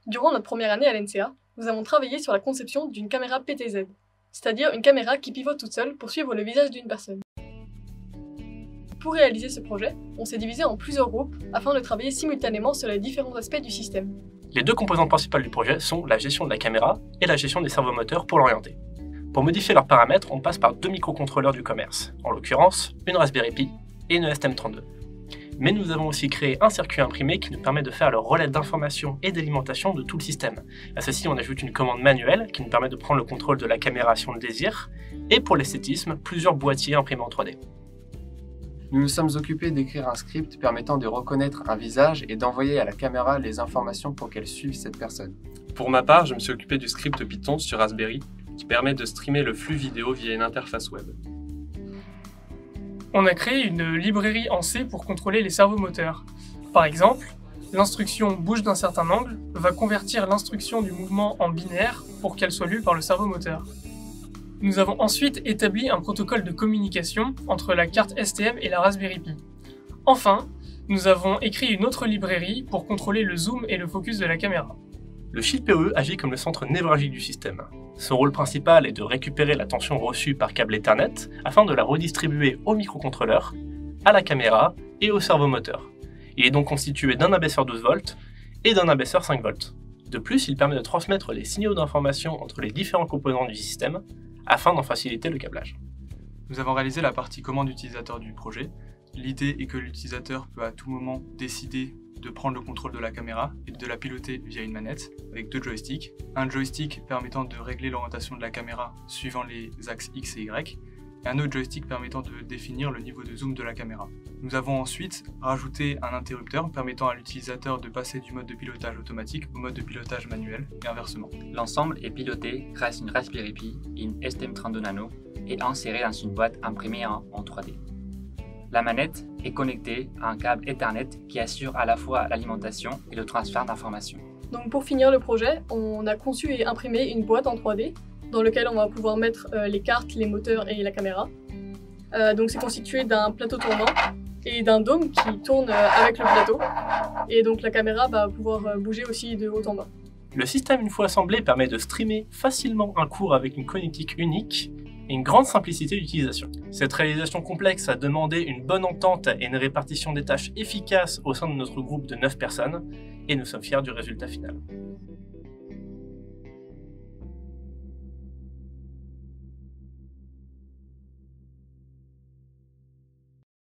Durant notre première année à l'NCA, nous avons travaillé sur la conception d'une caméra PTZ, c'est-à-dire une caméra qui pivote toute seule pour suivre le visage d'une personne. Pour réaliser ce projet, on s'est divisé en plusieurs groupes afin de travailler simultanément sur les différents aspects du système. Les deux composantes principales du projet sont la gestion de la caméra et la gestion des servomoteurs pour l'orienter. Pour modifier leurs paramètres, on passe par deux microcontrôleurs du commerce, en l'occurrence une Raspberry Pi et une STM32. Mais nous avons aussi créé un circuit imprimé qui nous permet de faire le relais d'information et d'alimentation de tout le système. À ceci, on ajoute une commande manuelle qui nous permet de prendre le contrôle de la caméra si on le désire, et pour l'esthétisme, plusieurs boîtiers imprimés en 3D. Nous nous sommes occupés d'écrire un script permettant de reconnaître un visage et d'envoyer à la caméra les informations pour qu'elle suive cette personne. Pour ma part, je me suis occupé du script Python sur Raspberry qui permet de streamer le flux vidéo via une interface web. On a créé une librairie en C pour contrôler les servomoteurs. Par exemple, l'instruction « bouge d'un certain angle » va convertir l'instruction du mouvement en binaire pour qu'elle soit lue par le servomoteur. Nous avons ensuite établi un protocole de communication entre la carte STM et la Raspberry Pi. Enfin, nous avons écrit une autre librairie pour contrôler le zoom et le focus de la caméra. Le shield PoE agit comme le centre névralgique du système. Son rôle principal est de récupérer la tension reçue par câble Ethernet afin de la redistribuer au microcontrôleur, à la caméra et au servomoteur. Il est donc constitué d'un abaisseur 12 volts et d'un abaisseur 5 volts. De plus, il permet de transmettre les signaux d'information entre les différents composants du système afin d'en faciliter le câblage. Nous avons réalisé la partie commande utilisateur du projet. L'idée est que l'utilisateur peut à tout moment décider de prendre le contrôle de la caméra et de la piloter via une manette avec deux joysticks. Un joystick permettant de régler l'orientation de la caméra suivant les axes X et Y, et un autre joystick permettant de définir le niveau de zoom de la caméra. Nous avons ensuite rajouté un interrupteur permettant à l'utilisateur de passer du mode de pilotage automatique au mode de pilotage manuel et inversement. L'ensemble est piloté grâce à une Raspberry Pi et une STM32 Nano et inséré dans une boîte imprimée en 3D. La manette est connectée à un câble Ethernet qui assure à la fois l'alimentation et le transfert d'informations. Donc pour finir le projet, on a conçu et imprimé une boîte en 3D dans laquelle on va pouvoir mettre les cartes, les moteurs et la caméra. Donc c'est constitué d'un plateau tournant et d'un dôme qui tourne avec le plateau. Et donc la caméra va pouvoir bouger aussi de haut en bas. Le système, une fois assemblé, permet de streamer facilement un cours avec une connectique unique et une grande simplicité d'utilisation. Cette réalisation complexe a demandé une bonne entente et une répartition des tâches efficaces au sein de notre groupe de 9 personnes, et nous sommes fiers du résultat final.